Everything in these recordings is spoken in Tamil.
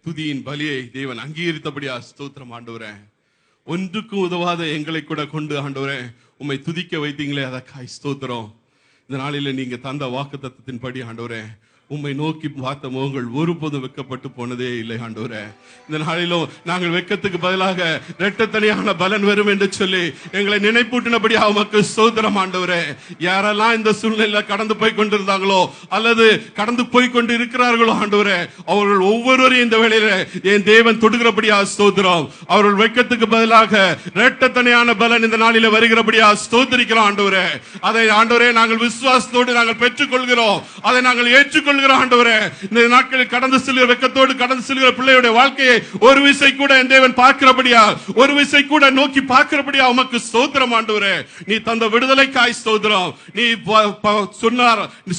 துதியின் பலியை தேவன் அங்கீகரித்தபடியா ஸ்தோத்திரம் ஆண்டவரே. ஒன்றுக்கும் உதவாத எங்களை கூட கொண்டு ஆண்டவரே உம்மை துதிக்க வைத்தீங்களே, அதற்காய் ஸ்தோத்திரம். இந்த நாளில நீங்க தந்த வாக்குத்தத்தத்தின் படி ஆண்டவரே உம்மை நோக்கி பார்த்த முகங்கள் ஒருபோதும் வெட்கப்பட்டு போனதே இல்லை ஆண்டவரே. இந்த நாளிலும் நாங்கள் வெட்கத்துக்கு பதிலாக இரட்டத்தனியான பலன் வரும் என்று சொல்லி எங்களை நினைப்பூட்டினபடி உமக்கு ஸ்தோத்திரம் ஆண்டவரே. யாரெல்லாம் இந்த சூழ்நிலையில கடந்து போய் கொண்டிருந்தாங்களோ அல்லது கடந்து போய் கொண்டு இருக்கிறார்களோ ஆண்டவரே, அவர்கள் ஒவ்வொருவரையும் இந்த வேளையில என் தேவன் தொடுகிறபடியா ஸ்தோத்திரம். அவர்கள் வெட்கத்துக்கு பதிலாக இரட்டத்தனியான பலன் இந்த நாளில வருகிறபடியா ஸ்தோத்திரிக்கிறோம் ஆண்டவரே. அதை ஆண்டவரே நாங்கள் விசுவாசத்தோடு நாங்கள் பெற்றுக்கொள்கிறோம், அதை நாங்கள் ஏற்றுக்கொள்கிறோம் ஆண்டவரே. இந்த நாட்களில் கடந்து செல்கிற வெட்கத்தோடு கடந்து செல்கிற பிள்ளையுடைய வாழ்க்கையை ஒரு விசை கூட என் தேவன் பார்க்கிறபடியா, ஒரு விசை கூட நோக்கி பார்க்கிறபடியா உமக்கு ஸ்தோத்திரம் ஆண்டவரே. நீ தந்த விடுதலைக்காய் ஸ்தோத்திரம். நீ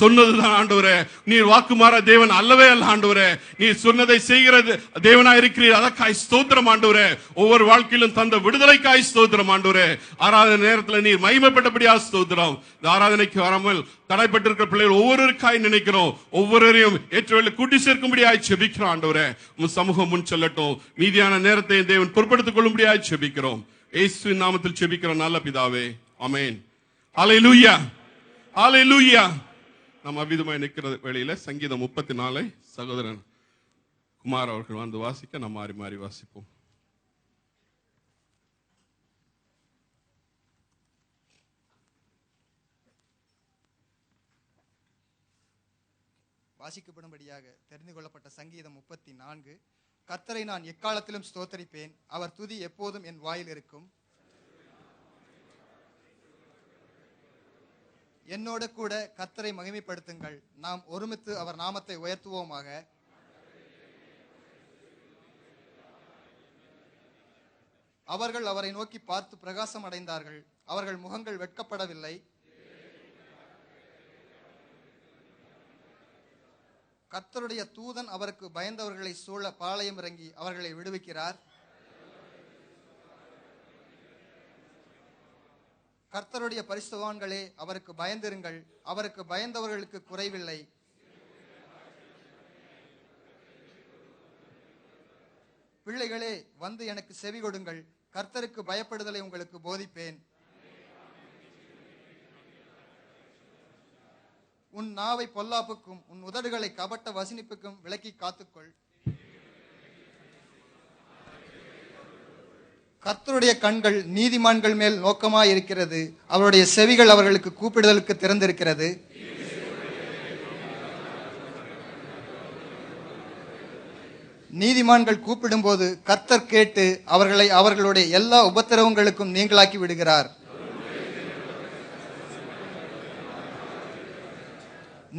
சொன்னதுதான் ஆண்டவரே. நீ வாக்குமாற தேவன் அல்லவே அல்ல ஆண்டவரே. நீ சொன்னதை செய்கிறது தேவனாய் இருக்கிறீர், அதற்காய் ஸ்தோத்திரம் ஆண்டவரே. ஒவ்வொரு வாழ்க்கையிலும் தந்த விடுதலைக்காய் ஸ்தோத்திரம் ஆண்டவரே. ஆராதனை நேரத்தில் நீர் மகிமைப்பட்டபடியா ஸ்தோத்திரம். இந்த ஆராதனைக்கு வராமல் தடைப்பட்டிருக்கிற பிள்ளைகள் ஒவ்வொருவருக்காய் நினைக்கிறோம், ஒவ்வொருவரையும் ஏற்றுவெளி கூட்டி சேர்க்கும்படியாய் செபிக்கிறோம் ஆண்டவரே. உம் சமூகம் முன் செல்லட்டும். மீதியான நேரத்தை தேவன் பொறுப்படுத்திக் கொள்ளும்படியாய் செபிக்கிறோம். இயேசுவின் நாமத்தில் செபிக்கிறோம் நல்ல பிதாவே, ஆமென். ஹல்லேலூயா, ஹல்லேலூயா. நம்ம அவ்விதமாய் நிற்கிற வேளையில சங்கீதம் 34 சகோதரன் குமார் அவர்கள் வந்து வாசிக்க நம்ம மாறி மாறி வாசிப்போம். வாசிக்கப்படும்படியாக தெரிந்து கொள்ளப்பட்ட சங்கீதம் 34. கர்த்தரை நான் எக்காலத்திலும் ஸ்தோத்தரிப்பேன், அவர் துதி எப்போதும் என் வாயில் இருக்கும். என்னோட கூட கர்த்தரை மகிமைப்படுத்துங்கள், நாம் ஒருமித்து அவர் நாமத்தை உயர்த்துவோமாக. அவர்கள் அவரை நோக்கி பார்த்து பிரகாசம் அடைந்தார்கள், அவர்கள் முகங்கள் வெட்கப்படவில்லை. கர்த்தருடைய தூதன் அவருக்கு பயந்தவர்களை சூழ பாளையம் இறங்கி அவர்களை விடுவிக்கிறார். கர்த்தருடைய பரிசுத்தவான்களே, அவருக்கு பயந்திருங்கள், அவருக்கு பயந்தவர்களுக்கு குறைவில்லை. பிள்ளைகளே, வந்து எனக்கு செவி கொடுங்கள், கர்த்தருக்கு பயப்படுதலை உங்களுக்கு போதிப்பேன். உன் நாவை பொல்லாப்புக்கும் உன் உதடுகளை கபட்ட வசனிப்புக்கும் விலக்கி காத்துக்கொள். கர்த்தருடைய கண்கள் நீதிமான்கள் மேல் நோக்கமாய் இருக்கிறது, அவருடைய செவிகள் அவர்களுக்கு கூப்பிடுதலுக்கு திறந்திருக்கிறது. நீதிமான்கள் கூப்பிடும்போது கர்த்தர் கேட்டு அவர்களை அவர்களுடைய எல்லா உபத்திரவங்களுக்கும் நீங்களாக்கி விடுகிறார்.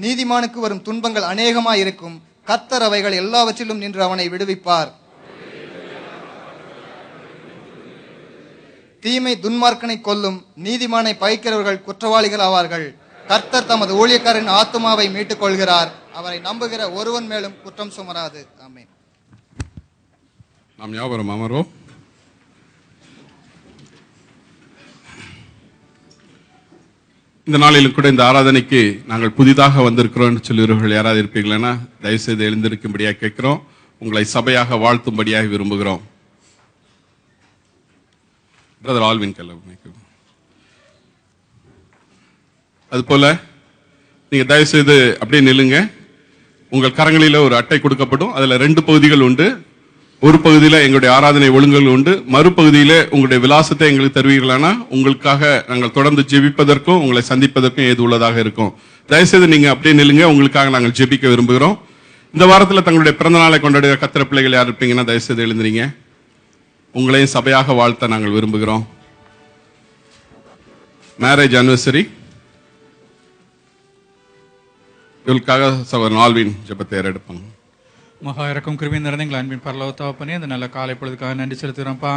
நீதிமானுக்கு வரும் துன்பங்கள் அநேகமாய் இருக்கும், கர்த்தர் அவைகள் எல்லாவற்றிலும் நின்று அவனை விடுவிப்பார். தீமை துன்மார்க்கனை கொல்லும், நீதிமானை பகைக்கிறவர்கள் குற்றவாளிகள் ஆவார்கள். கர்த்தர் தமது ஊழியக்காரரின் ஆத்துமாவை மீட்டுக் கொள்கிறார், அவரை நம்புகிற ஒருவன் மேலும் குற்றம் சுமராது. ஆமென். நாம் யாவரும் அமர்வோம். இந்த நாளிலும் கூட இந்த ஆராதனைக்கு நாங்கள் புதிதாக வந்திருக்கிறோம் சொல்லுகிறவர்கள் யாராவது இருப்பீங்களா? தயவுசெய்து எழுந்திருக்கும்படியாக கேட்கிறோம். உங்களை சபையாக வாழ்த்தும்படியாக விரும்புகிறோம். பிரதர் ஆல்வின் கல்ல அதுபோல நீங்க தயவுசெய்து அப்படியே நில்லுங்க. உங்கள் கரங்களில ஒரு அட்டை கொடுக்கப்படும். அதுல 2 பகுதிகள் உண்டு. ஒரு பகுதியில் எங்களுடைய ஆராதனை ஒழுங்குகள் உண்டு, மறுபகுதியில உங்களுடைய விலாசத்தை எங்களுக்கு தருவீர்களானா உங்களுக்காக நாங்கள் தொடர்ந்து ஜெபிப்பதற்கும் உங்களை சந்திப்பதற்கும் ஏது உள்ளதாக இருக்கும். தயவுசெய்து நீங்க அப்படியே நில்லுங்க. உங்களுக்காக நாங்கள் ஜெபிக்க விரும்புகிறோம். இந்த வாரத்தில் தங்களுடைய பிறந்த நாளை கொண்டாடுகிற கத்திர பிள்ளைகள் யார் இருப்பீங்கன்னா தயவுசெய்து எழுந்துறீங்க. உங்களையும் சபையாக வாழ்த்த நாங்கள் விரும்புகிறோம். மேரேஜ் அனிவர்சரி இவளுக்காக சகோதரன் ஆல்வின் ஜெபத்தை எடுப்பாங்க. மகா இறக்கும் கிருபை நிறைந்த எங்கள் அன்பின் பரலோக தகப்பனே, இந்த நல்ல காலை பொழுதுக்காக நன்றி செலுத்துகிறோம்ப்பா.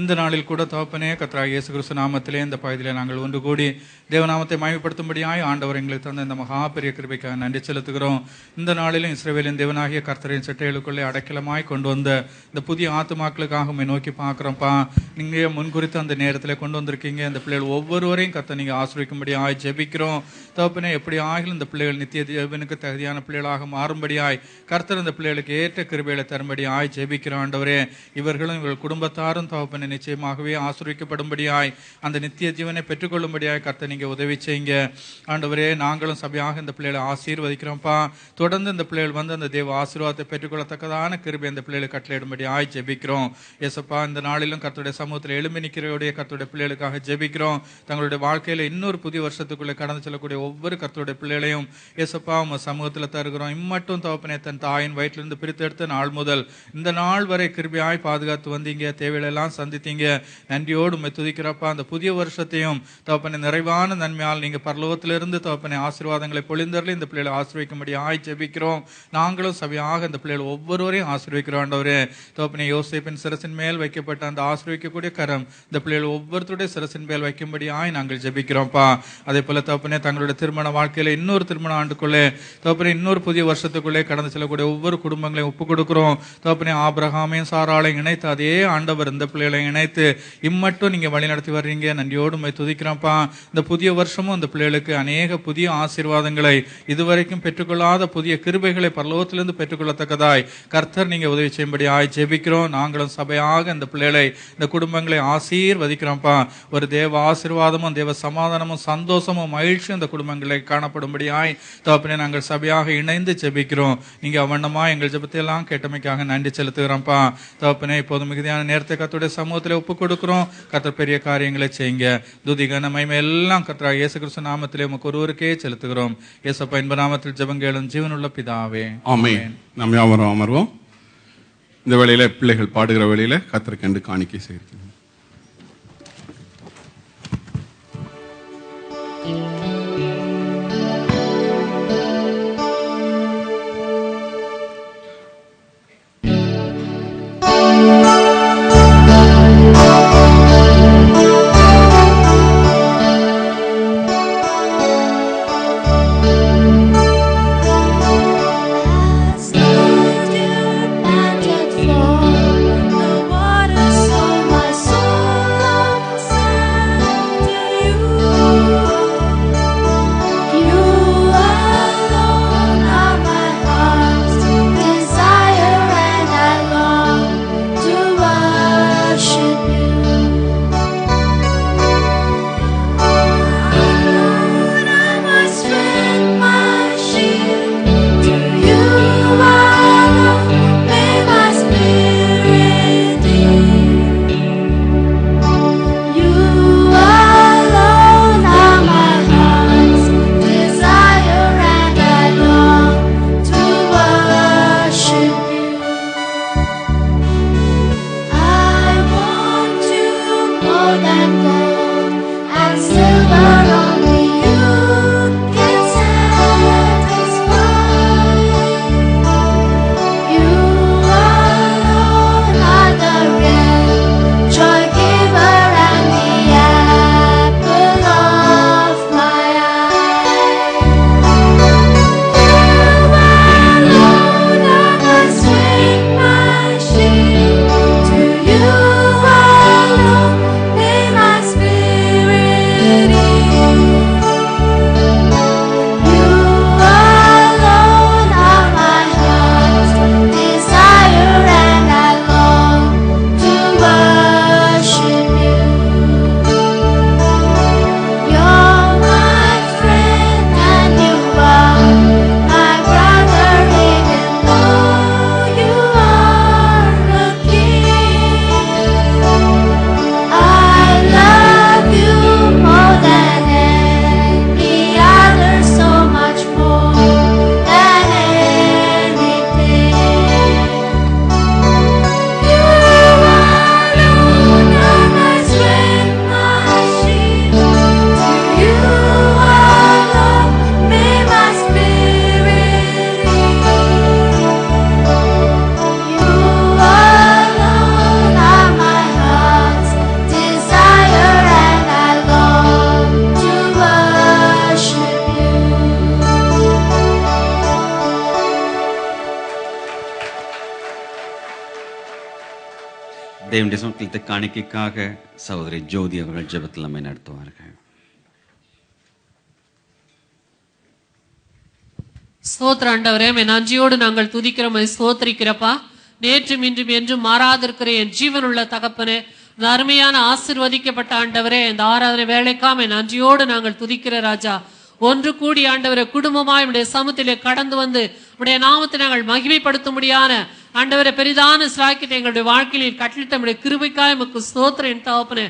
இந்த நாளில் கூட தகப்பனே, கர்த்தராகிய இயேசு கிறிஸ்து நாமத்திலே இந்த பகுதியில் நாங்கள் ஒன்று கூடி தேவநாமத்தை மகிமைப்படுத்தும்படியாய் ஆண்டவர் எங்களுக்கு தந்த இந்த மகா பெரிய கிருபைக்காக நன்றி செலுத்துகிறோம். இந்த நாளிலும் இஸ்ரவேலின் தேவனாகிய கர்த்தரின் செட்டைகளுக்குள்ளே அடைக்கலமாய் கொண்டு வந்த இந்த புதிய ஆத்துமாக்களுக்காக உண்மை நோக்கி பார்க்குறோம்ப்பா. நீங்கள் முன்குறித்து அந்த நேரத்தில் கொண்டு வந்திருக்கீங்க. இந்த பிள்ளைகள் ஒவ்வொருவரையும் கர்த்தர் நீங்கள் ஆசிரியக்கும்படியாய் ஜெபிக்கிறோம். தகப்பனே, எப்படி ஆகிலும் இந்த பிள்ளைகள் நித்திய தேவனுக்கு தகுதியான பிள்ளைகளாக மாறும்படியாய் கர்த்தர் இந்த பிள்ளைகளுக்கு இவர்களுக்கு ஏற்ற கிருபைகளை தரும்படியாய் ஜெபிக்கிறோம் ஆண்டவரே. இவர்களும் இவர்கள் குடும்பத்தாரும் தகப்பனை நிச்சயமாகவே ஆசீர்வதிக்கப்படும்படியாய் அந்த நித்திய ஜீவனை பெற்றுக்கொள்ளும்படியாய் கர்த்தர் நீங்க உதவி செய்யுங்க ஆண்டவரே. நாங்களும் சபையாக இந்த பிள்ளைகளை ஆசீர்வதிக்கிறோம்ப்பா. தொடர்ந்து இந்த பிள்ளைகள் வந்து அந்த தேவ ஆசீர்வாதத்தை பெற்றுக்கொள்ளத்தக்கதான கிருபை இந்த பிள்ளைகளை கட்டளையிடும்படியாய் ஜெபிக்கிறோம் ஏசப்பா. இந்த நாளிலும் கர்த்தருடைய சமூகத்தில் எழும்பி நிற்கிறவருடைய கர்த்தருடைய பிள்ளைகளுக்காக ஜெபிக்கிறோம். தங்களுடைய வாழ்க்கையில இன்னொரு புதிய வருஷத்துக்குள்ளே கடந்து செல்லக்கூடிய ஒவ்வொரு கர்த்தருடைய பிள்ளைகளையும் ஏசப்பா உங்க சமூகத்தில் தருகிறோம். இம்மட்டும் தகப்பனே தன் தாயின் வயிற்றிலிருந்து பிரித்தெடுத்த நாள் முதல் இந்த நாள் வரை கிருபையாய் பாதுகாத்து வந்தீங்க, தேவையெல்லாம் சந்தித்தீங்க. நன்றியோடு உம்மை துதிக்கிறப்பா. அந்த புதிய வருஷத்தையும் தகப்பனை நிறைவான நன்மையால் நீங்க பரலோகத்திலிருந்து தகப்பனை ஆசீர்வாதங்களை பொழிந்தரில் இந்த பிள்ளைகளை ஆசீர்வதிக்கும்படி ஜெபிக்கிறோம். நாங்களும் சபையாக இந்த பிள்ளைகள் ஒவ்வொருவரையும் ஆசீர்வதிக்கிறோம் ஆண்டவரே. தகப்பனை யோசேப்பின் சிரசின் மேல் வைக்கப்பட்ட அந்த ஆசீர்வதிக்கக்கூடிய கரம் இந்த பிள்ளைகள் ஒவ்வொருத்தருடைய சிரசின் மேல் வைக்கும்படியாய் நாங்கள் ஜெபிக்கிறோம்ப்பா. அதே போல தகப்பனே தங்களுடைய திருமண வாழ்க்கையில இன்னொரு திருமண ஆண்டுக்குள்ளே தகப்பனே இன்னொரு புதிய வருஷத்துக்குள்ளே கடந்து செல்லக்கூடிய ஒவ்வொரு குடும்பங்களையும் ஒப்பு கொடுக்கிறோம். தகப்பனே ஆபிரகாமையும் சாராளையும் இணைத்து அதே ஆண்டவர் இந்த பிள்ளைகளை இணைத்து இம்மட்டும் நீங்க வழி நடத்தி வர்றீங்க. நன்றியோடு உம்மை துதிக்கிறோம்ப்பா. இந்த புதிய வருஷமும் இந்த பிள்ளைகளுக்கு அநேக புதிய ஆசீர்வாதங்களை இதுவரைக்கும் பெற்றுக்கொள்ளாத புதிய கிருபைகளை பரலோகத்திலிருந்து பெற்றுக்கொள்ளத்தக்கதாய் கர்த்தர் நீங்க உதவி செய்யும்படி ஜெபிக்கிறோம். நாங்களும் சபையாக இந்த பிள்ளைகளை இந்த குடும்பங்களை ஆசீர்வதிக்கிறோம்ப்பா. ஒரு தேவ ஆசீர்வாதமும் தேவ சமாதானமும் சந்தோஷமும் மகிழ்ச்சியும் இந்த குடும்பங்களை காணப்படும்படியாய் தகப்பனே நாங்கள் சபையாக இணைந்து ஜெபிக்கிறோம். நீங்க அவண்ணமா எங்கள் ஜெபத்தை எல்லாம் கேட்டமைக்காக நன்றி செலுத்துகிறோம்ப்பா. தகப்பனே இப்போது மிகுதியான நேரத்தை கர்த்தருடைய சமூகத்தில் ஒப்பு கொடுக்கிறோம். கர்த்தர் பெரிய காரியங்களை செய்யுங்க. துதி கன மகிமை எல்லாம் கர்த்தராகிய இயேசு கிறிஸ்து நாமத்திலே உமக்கு ஒருவருக்கே செலுத்துகிறோம். இயேசப்பா இன்ப நாமத்தில் ஜெபங்களும் ஜீவனுள்ள பிதாவே ஆமென். நாம் யாவரும் அமர்வோம். இந்த வேளையில பிள்ளைகள் பாடுகிற வேளையில கர்த்தருக்கு என்று காணிக்கை செய்கிறோம். தேவனுடைய சமூகத்தில் காணிக்கைக்காக சகோதரி ஜோதி அவர்கள் ஜெபத்தில் நம்மை நடத்துவார்கள். ஸ்தோத்திர ஆண்டவரே, நன்றியோடு நாங்கள் துதிக்கிறோம், ஸ்தோத்திரிக்கிறப்பா. நேற்றும் இன்றும் என்றும் மாறாதிருக்கிற என் ஜீவனுள்ள தகப்பனே, இந்த அருமையான ஆசீர்வதிக்கப்பட்ட ஆண்டவரே, இந்த ஆராதனை வேலைக்காம நன்றியோடு நாங்கள் துதிக்கிற ராஜா. ஒன்று கூடி ஆண்டவரை குடும்பமாய் உடைய சமூகத்திலே கடந்து வந்து உடைய நாமத்தை நாங்கள் மகிமைப்படுத்தும்படியான ஆண்டவரை பெரிதான சிலாக்கியத்தை எங்களுடைய வாழ்க்கையில் கட்டளிட்ட உடைய கிருபைக்காய் உமக்கு ஸ்தோத்திரம் என் தகப்பனே.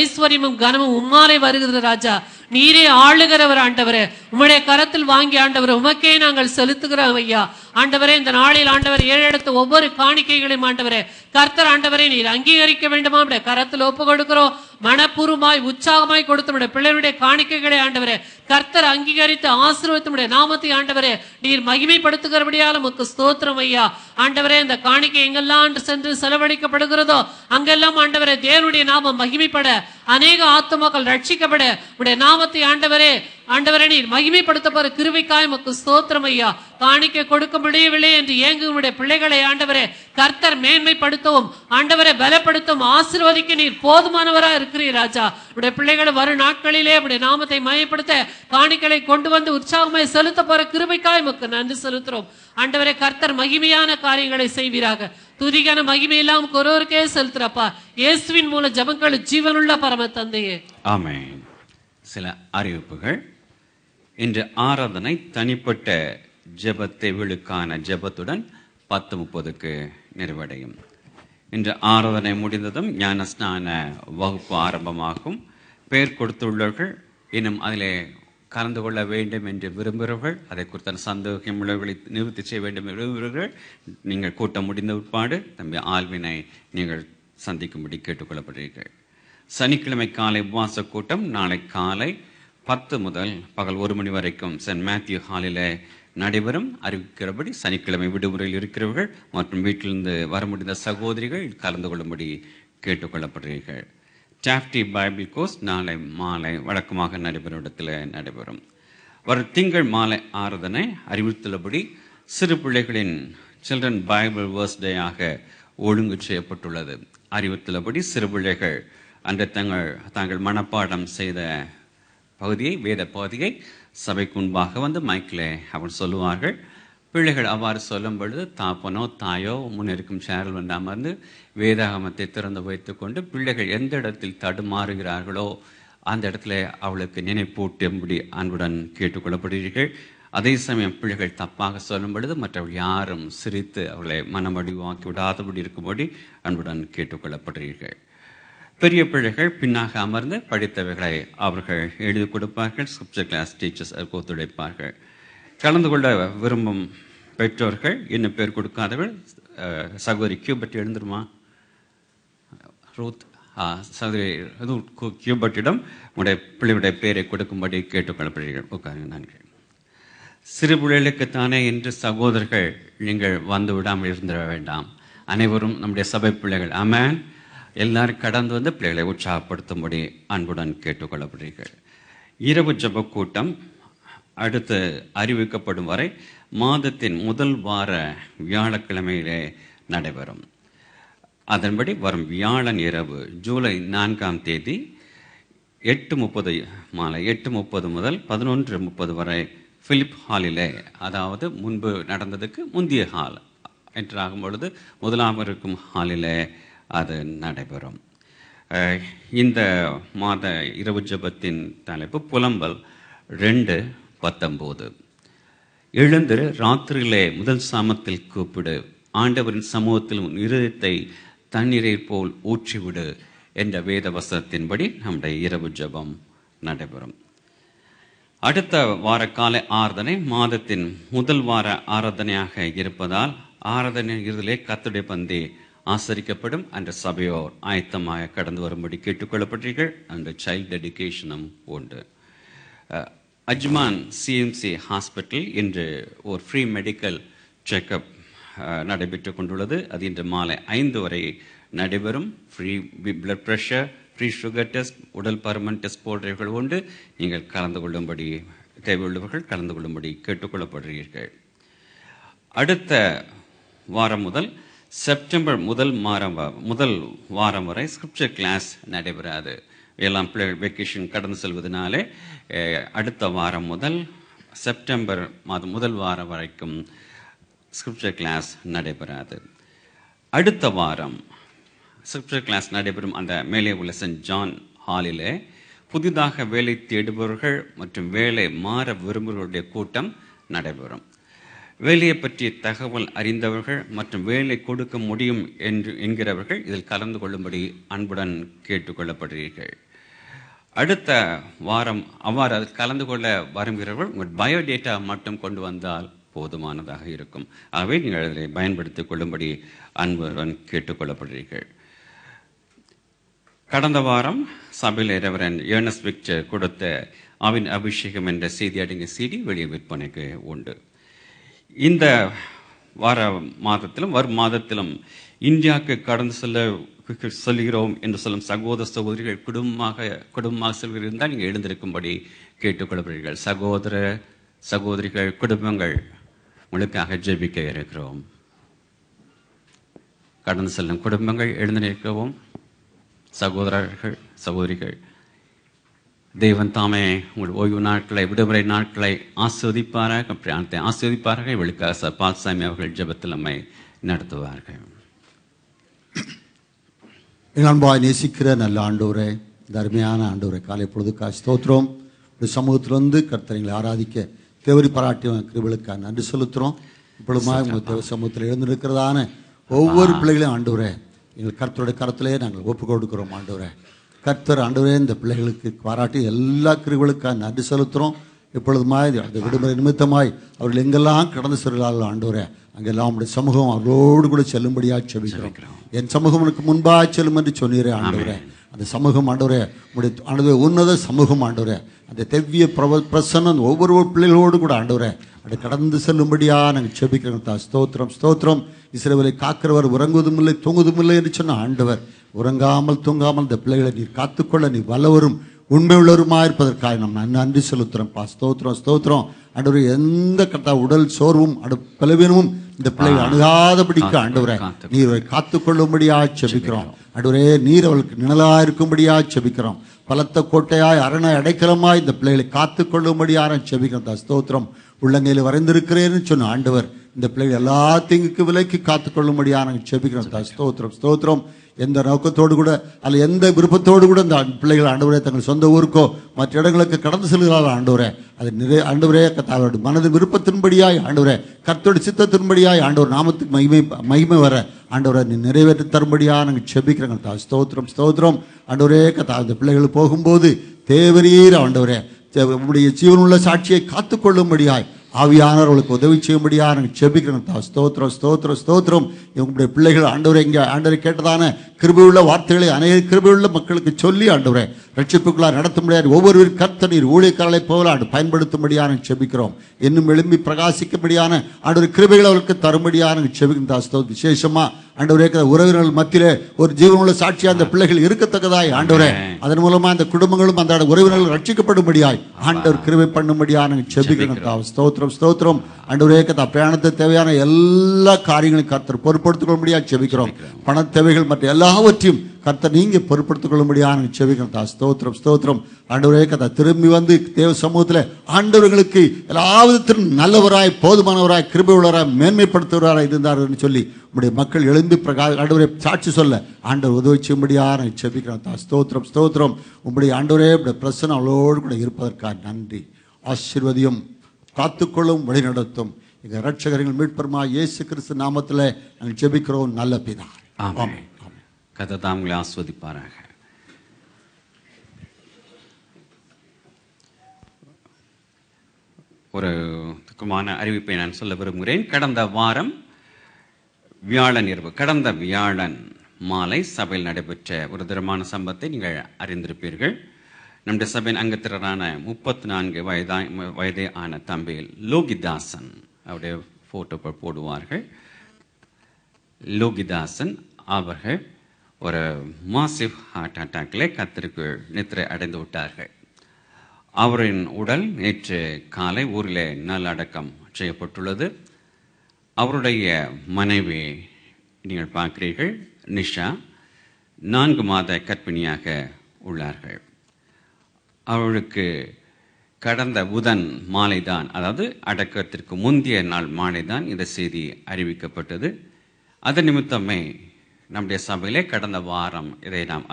ஐஸ்வர்யமும் கனமும் உம்மாலே வருகிற ராஜா. நீரே ஆளுகிறவர் ஆண்டவரே. உம்முடைய கரத்தில் வாங்கி ஆண்டவரே உமக்கே நாங்கள் செலுத்துகிறோம் ஐயா. ஆண்டவரே, இந்த நாளில் ஆண்டவர் ஏறெடுத்த ஒவ்வொரு காணிக்கைகளையும் ஆண்டவரே கர்த்தர் ஆண்டவரை நீர் அங்கீகரிக்க வேண்டுமா கரத்தில் ஒப்பு கொடுக்கிறோம். மனப்பூர்வமாய் உற்சாகமாய் கொடுத்த பிள்ளைகளுடைய காணிக்கைகளை ஆண்டவரே கர்த்தர் அங்கீகரித்து ஆசீர்வதித்து நாமத்தை ஆண்டவரே நீர் மகிமைப்படுத்துகிறபடியால் உமக்கு ஸ்தோத்திரம் ஐயா. ஆண்டவரே, இந்த காணிக்கை எங்கெல்லாம் சென்று செலவழிக்கப்படுகிறதோ அங்கெல்லாம் ஆண்டவரே தேவனுடைய நாமம் மகிமைப்பட, அநேக ஆத்துமாக்கள் ரட்சிக்கப்பட உடைய நாமத்தை ஆண்டவரே நீர் மகிமைப்படுத்த போற கிருபைக்காய் உமக்கு ஸ்தோத்திரம் ஐயா. காணிக்கை கொடுக்க முடியவில்லை என்று ஏங்குடைய பிள்ளைகளை ஆண்டவரே கர்த்தர் மேன்மைப்படுத்தவும் ஆண்டவரை பலப்படுத்தவும் ஆசீர்வதிக்க நீர் போதுமானவரா இருக்கிறீர் ராஜா. உடைய பிள்ளைகளை வரும் நாட்களிலே உடைய நாமத்தை மயப்படுத்த காணிக்கைகளை கொண்டு வந்து உற்சாகமாய் செலுத்த போற கிருபைக்காய் உமக்கு நன்றி செலுத்துறோம் ஆண்டவரே. கர்த்தர் மகிமையான காரியங்களை செய்வீராக. துதிக்கான மகிமை எல்லாம் ஒருவருக்கே செலுத்துறப்பா. இயேசுவின் மூல ஜபங்கள் ஜீவனுள்ள பரம தந்தையே, ஆமென். சில அறிவிப்புகள். இன்று ஆராதனை தனிப்பட்ட ஜெபத்தேவலுக்கான ஜெபத்துடன் 10:30க்கு நிறைவடையும். இன்று ஆராதனை முடிந்ததும் ஞானஸ்நான வகுப்பு ஆரம்பமாகும். பெயர் கொடுத்துள்ளவர்கள் இன்னும் அதிலே கலந்து கொள்ள வேண்டும் என்று விரும்புகிறவர்கள், அதை குறித்த சந்தேகம் உள்ளவர்களை நிவர்த்தி செய்ய வேண்டும் என்று விரும்புகிறவர்கள், நீங்கள் கூட்டம் முடிந்த உட்பாடு தம்பி ஆல்வினை நீங்கள் சந்திக்கும்படி கேட்டுக்கொள்ளப்படுகிறீர்கள். சனிக்கிழமை காலை உபவாச கூட்டம் நாளை காலை 10 முதல் பகல் 1 மணி வரைக்கும் சென்ட் மேத்யூ ஹாலில் நடைபெறும். அறிவிக்கிறபடி சனிக்கிழமை விடுமுறையில் இருக்கிறவர்கள் மற்றும் வீட்டிலிருந்து வர முடிந்த சகோதரிகள் கலந்து கொள்ளும்படி கேட்டுக்கொள்ளப்படுகிறீர்கள். டாப்டி பைபிள் கோர்ஸ் நாளை மாலை வழக்கமாக நடைபெறும் இடத்தில் நடைபெறும். வரும் திங்கள் மாலை ஆராதனை அறிவித்துள்ளபடி சிறு பிள்ளைகளின் சில்ட்ரன் பைபிள் வேர்ஸ் டேயாக ஒழுங்கு செய்யப்பட்டுள்ளது. அறிவித்துள்ளபடி சிறு பிள்ளைகள் அன்று தாங்கள் மனப்பாடம் செய்த பகுதியை, வேத பகுதியை சபைக்கு முன்பாக வந்து மைக்கில் அவர் சொல்லுவார்கள். பிள்ளைகள் அவ்வாறு சொல்லும் பொழுது தாப்பனோ தாயோ முன்னிருக்கும் சேரல் வந்து அமர்ந்து வேதாகமத்தை திறந்து வைத்துக்கொண்டு பிள்ளைகள் எந்த இடத்தில் தடுமாறுகிறார்களோ அந்த இடத்துல அவளுக்கு நினைப்பூட்டும்படி அன்புடன் கேட்டுக்கொள்ளப்படுகிறீர்கள். அதே சமயம் பிள்ளைகள் தப்பாக சொல்லும் பொழுது மற்றவர்கள் யாரும் சிரித்து அவர்களை மனமடிவாக்கி விடாதபடி இருக்கும்படி அன்புடன் கேட்டுக்கொள்ளப்படுகிறீர்கள். பெரிய பிள்ளைகள் பின்னாக அமர்ந்து படித்தவைகளை அவர்கள் எழுதி கொடுப்பார்கள். ஸ்கிரிப்சர் கிளாஸ் டீச்சர்ஸ் ஒத்துழைப்பார்கள். கலந்து கொள்ள விரும்பும் பெற்றோர்கள், இன்னும் பேர் கொடுக்காதவர்கள், சகோதரி கியூபர்ட் எழுந்துருமா, ரூத் சகோதரி கியூபர்ட்டிடம் உடைய பிள்ளையுடைய பேரை கொடுக்கும்படி கேட்டுக்கொள்ளப்படுகிறீர்கள். உட்காருங்க. நன்றி. சிறு பிள்ளைகளுக்குத்தானே என்று சகோதரர்கள் நீங்கள் வந்து விடாமல் இருந்துட வேண்டாம். அனைவரும் நம்முடைய சபை பிள்ளைகள். ஆமென். எல்லாரும் கடந்து வந்து பிள்ளைகளை உற்சாகப்படுத்தும்படி அன்புடன் கேட்டுக்கொள்ளப்படுகிறீர்கள். இரவு ஜப கூட்டம் அடுத்து அறிவிக்கப்படும் வரை மாதத்தின் முதல் வார வியாழக்கிழமையிலே நடைபெறும். அதன்படி வரும் வியாழன் இரவு ஜூலை 4ஆம் தேதி 8:30 மாலை 8:30 முதல் 11:30 வரை பிலிப் ஹாலிலே, அதாவது முன்பு நடந்ததுக்கு முந்தைய ஹால் என்றாகும் பொழுது முதலாம் இருக்கும் ஹாலிலே அது நடைபெறும். இந்த மாத இரவு ஜபத்தின் தலைப்பு புலம்பல் 2:19. எழுந்து ராத்திரியிலே முதல் சாமத்தில் கூப்பிடு, ஆண்டவரின் சமூகத்தில் உன் இருதயத்தை தண்ணீரை போல் ஊற்றிவிடு என்ற வேத வசனத்தின்படி நம்முடைய இரவு ஜபம் நடைபெறும். அடுத்த வார காலை ஆராதனை மாதத்தின் முதல் வார ஆராதனையாக இருப்பதால் ஆராதனை இறுதியிலே கர்த்தருடைய பந்தி ஆசரிக்கப்படும். அன்று சபையோர் ஆயத்தமாக கடந்து வரும்படி கேட்டுக்கொள்ளப்பட்டீர்கள். அன்று சைல்ட் டெடிகேஷனும் உண்டு. அஜ்மான் சிஎம்சி ஹாஸ்பிட்டல் இன்று ஒரு ஃப்ரீ மெடிக்கல் செக்கப் நடைபெற்று கொண்டுள்ளது. அது இன்று மாலை 5 வரை நடைபெறும். Free blood pressure, free sugar test, உடல் பருமன் டெஸ்ட் போன்றவைகள் உண்டு. நீங்கள் கலந்து கொள்ளும்படி, தேவையுள்ளவர்கள் கலந்து கொள்ளும்படி கேட்டுக்கொள்ளப்படுகிறீர்கள். அடுத்த வாரம் முதல் செப்டம்பர் முதல் வாரம் வரை ஸ்கிரிப்சர் கிளாஸ் நடைபெறாது. எல்லாம் பிள்ளைகள் வெக்கேஷன் கடந்து செல்வதனாலே அடுத்த வாரம் முதல் செப்டம்பர் மாதம் முதல் வாரம் வரைக்கும் ஸ்கிரிப்சர் கிளாஸ் நடைபெறாது. அடுத்த வாரம் ஸ்கிரிப்சர் கிளாஸ் நடைபெறும் அந்த மேலே உள்ள சென்ட் ஜான் ஹாலிலே புதிதாக வேலை தேடுபவர்கள் மற்றும் வேலை மாற விரும்புவர்களுடைய கூட்டம் நடைபெறும். வேலையை பற்றிய தகவல் அறிந்தவர்கள் மற்றும் வேலை கொடுக்க முடியும் என்கிறவர்கள் இதில் கலந்து கொள்ளும்படி அன்புடன் கேட்டுக்கொள்ளப்படுகிறீர்கள். அடுத்த வாரம் அவ்வாறு அதில் கலந்து கொள்ள வருகிறவர்கள் உங்கள் பயோடேட்டா மட்டும் கொண்டு வந்தால் போதுமானதாக இருக்கும். ஆகவே நீங்கள் அதை பயன்படுத்திக் கொள்ளும்படி அன்புடன் கேட்டுக்கொள்ளப்படுகிறீர்கள். கடந்த வாரம் சபையில் ரெவரண்ட் ஏர்னஸ்ட் விக்டர் கொடுத்த ஆவின் அபிஷேகம் என்ற செய்தி அடங்கிய CD வெளியே விற்பனைக்கு உண்டு. இந்த வரும் மாதத்திலும் இந்தியாவுக்கு கடந்து செல்கிறோம் என்று சொல்லும் சகோதர சகோதரிகள் குடும்பமாக செல்கிறால் நீங்கள் எழுந்திருக்கும்படி கேட்டுக்கொள்ளப்படுகிறீர்கள். சகோதர சகோதரிகள் குடும்பங்கள் உங்களுக்காக ஜெபிக்க இருக்கிறோம். கடந்து செல்லும் குடும்பங்கள் எழுந்திருக்கவும். சகோதரர்கள் சகோதரிகள், தேவன் தாமே உங்கள் ஓய்வு நாட்களை விடுமுறை நாட்களை ஆஸ்வதிப்பாராக, பிராணத்தை ஆஸ்வதிப்பாராக. இவளுக்காக பால்சாமி அவர்கள் ஜெபத்தில் நம்மை நடத்துவார்கள். எங்கள் அன்பாய் நேசிக்கிற நல்ல ஆண்டவரே, இந்த அருமையான ஆண்டவரை காலை பொழுதுக்காக ஸ்தோத்திரம். ஒரு சமூகத்திலிருந்து கர்த்தரைகளை ஆராதிக்க தேவரி பாராட்டிய கிருபைகளுக்காக நன்றி செலுத்துகிறோம். இப்பொழுதுமா உங்கள் தேவ சமூகத்தில் எழுந்திருக்கிறதான ஒவ்வொரு பிள்ளைகளையும் ஆண்டவரே எங்கள் கர்த்தருடைய கரத்திலே நாங்கள் ஒப்பு கொடுக்கிறோம். ஆண்டவரே கர்த்தர் ஆண்டவரே இந்த பிள்ளைகளுக்கு பாராட்டி எல்லா கிருபைகளுக்காக நன்றி செலுத்துகிறோம். இப்பொழுதுமாய் அந்த விடுமுறை நிமித்தமாய் அவர்கள் எங்கெல்லாம் கடந்து செல்கிறார்கள் ஆண்டவரே, அங்கெல்லாம் உங்களுடைய சமூகம் அவரோடு கூட செல்லும்படியாக செபிக்கிறோம். என் சமூகம் எனக்கு முன்பாக செல்லும் என்று சொன்னீரே ஆண்டவரே, அந்த சமூகம் ஆண்டவரே உங்களுடைய ஆண்டவரே உன்னத சமூகம் ஆண்டவரே, அந்த தெவ்விய பிரசன்னம் ஒவ்வொரு பிள்ளைகளோடு கூட ஆண்டவரே அப்படி கடந்து செல்லும்படியாக நாங்கள் செபிக்கிறோம். ஸ்தோத்திரம் ஸ்தோத்திரம். இஸ்ரவேலை காக்கிறவர் உறங்குவதும் இல்லை தூங்குவதும் இல்லை என்று சொன்ன ஆண்டவர், உறங்காமல் தூங்காமல் இந்த பிள்ளைகளை நீர் காத்துக்கொள்ள நீ வல்லவரும் உண்மை உள்ளவருமாக இருப்பதற்காக நம்ம நன்றி செலுத்துகிறோம். ஸ்தோத்திரம் ஸ்தோத்திரம். ஆண்டவரே எந்த கட்டா உடல் சோர்வும் பலவீனமும் இந்த பிள்ளைகள் அணுகாதபடிக்கு ஆண்டவரே நீரை காத்துக்கொள்ளும்படியாக செபிக்கிறோம். ஆண்டவரே நீர் அவளுக்கு நிழலாக இருக்கும்படியாக செபிக்கிறோம். பலத்த கோட்டையாய் அரணை அடைக்கலமாய் இந்த பிள்ளைகளை காத்துக்கொள்ளும்படியாக செபிக்கிறோம். ஸ்தோத்திரம். உள்ளங்கையில் வரைந்திருக்கிறேன்னு சொன்ன ஆண்டவர் இந்த பிள்ளைகள் எல்லா தீங்குக்கு விலைக்கு காத்துக்கொள்ளும்படியாக நாங்கள் செபிக்கிறோம். ஸ்தோத்திரம் ஸ்தோத்திரம். எந்த நோக்கத்தோடு கூட அல்ல எந்த விருப்பத்தோடு கூட இந்த பிள்ளைகள் ஆண்டவரே தங்கள் சொந்த ஊருக்கோ மற்ற இடங்களுக்கு கடந்து செல்கிறார்கள் ஆண்டவரே, அது ஆண்டவரே அவருடைய மனதின் விருப்பத்தின்படியாய் ஆண்டவரே கர்த்தருடைய சித்தத்தின்படியாய் ஆண்டவர் நாமத்துக்கு மகிமை வர ஆண்டவரை நீ நிறைவேற்றி தரும்படியாக நாங்கள் செபிக்கிறோம். ஸ்தோத்திரம் ஸ்தோத்திரம். ஆண்டவரே இந்த பிள்ளைகள் போகும்போது தேவரீர் ஆண்டவரே உங்களுடைய ஜீவனுள்ள சாட்சியை காத்துக்கொள்ளும்படியாய் ஆவியானவர்களுக்கு உதவி செய்யும்படியாக நாங்கள் செபிக்கிறோம். ஸ்தோத்திரம் ஸ்தோத்திரம் ஸ்தோத்திரம். இவங்களுடைய பிள்ளைகள் ஆண்டவரை இங்கே ஆண்டவரை கேட்டதான கிருபையுள்ள வார்த்தைகளை அநேக கிருபையுள்ள மக்களுக்கு சொல்லி ஆண்டவரை ரட்சிப்புக்குள்ளாக நடத்த முடியாது ஒவ்வொரு கர்த்தர் நீர் ஊழியக்காரர்களை போல பயன்படுத்தும்படியாக நாங்கள் செபிக்கிறோம். இன்னும் எழும்பி பிரகாசிக்கும்படியான ஆண்டவர் கிருபைகளை அவர்களுக்கு தரும்படியாக நாங்கள் செபிக்கிறோம். விசேஷமா ஆண்டவரே உறவினர்கள் மத்தியிலே ஒரு ஜீவனுள்ள சாட்சியா அந்த பிள்ளைகள் இருக்கத்தக்கதாய் ஆண்டவரே அதன் மூலமா அந்த குடும்பங்களும் அந்த உறவினர்கள் ரட்சிக்கப்படும்படியாய் ஆண்டவர் கிருபை பண்ணும்படியாக நாங்கள் செபிக்கிறோம். ஸ்தோத்திரம் ஸ்தோத்திரம். ஆண்டவரே பிரயாணத்தை தேவையான எல்லா காரியங்களையும் கர்த்தர் பொறுப்படுத்திக் கொள்ளும்படியாக செபிக்கிறோம். பண தேவைகள் மற்ற எல்லாவற்றையும் கர்த்தர் நீங்க பொறுப்படுத்திக் கொள்ளும்படியாக செபிக்கிறோம். ஸ்தோத்திரம் ஸ்தோத்திரம். ஆண்டவரே திரும்பி வந்து தேவ சமூகத்தில் ஆண்டவர்களுக்கு எல்லா விதத்திலும் நல்லவராய் போதுமானவராய் கிருபை உள்ளவராய் மேன்மைப்படுத்துவராய் இருந்தார் என்று சொல்லி உங்களுடைய மக்கள் எழுந்து ஆண்டவரை சாட்சி சொல்ல ஆண்டவர் உதவி செய்யும்படியாக செபிக்கிறோம். ஸ்தோத்திரம் ஸ்தோத்திரம். உங்களுடைய ஆண்டவரே பிரசன்னம் அவளோடு கூட இருப்பதற்காக நன்றி. ஆசீர்வதியும் காத்துக்கொள்ளும் வழிநடத்தும் எங்கள் இரட்சகர்கள் மீட்பெருமா இயேசு கிறிஸ்து நாமத்தில் நாங்கள் ஜெபிக்கிறோம் நல்ல பிதா. ஆமென். கர்த்தர் தாங்களை ஆஸ்வதிப்பாராக. ஒரு துக்கமான அறிவிப்பை நான் சொல்ல விரும்புகிறேன். கடந்த வாரம் வியாழன் இரவு கடந்த வியாழன் மாலை சபையில் நடைபெற்ற ஒரு தரமான சம்பவத்தை நீங்கள் அறிந்திருப்பீர்கள். நம்முடைய சபையின் அங்கத்தினரான 34 வயதே ஆன தம்பி லோகிதாசன், அவருடைய போட்டோ போடுவார்கள். லோகிதாசன் அவர்கள் ஒரு மாசிவ் ஹார்ட் அட்டாக்கில் கர்த்தருக்கு நித்திரை அடைந்து விட்டார்கள். அவரின் உடல் நேற்று காலை ஊரில் நல்லடக்கம் செய்யப்பட்டுள்ளது. அவருடைய மனைவி நீங்கள் பார்க்கிறீர்கள், நிஷா, 4 மாத கர்ப்பிணியாக உள்ளார்கள். அவளுக்கு கடந்த புதன் மாலைதான், அதாவது அடக்கத்திற்கு முந்தைய நாள் மாலைதான் இந்த செய்தி அறிவிக்கப்பட்டது. அதன் நிமித்தமே நம்முடைய சபையிலே கடந்த வாரம் இதை நாம்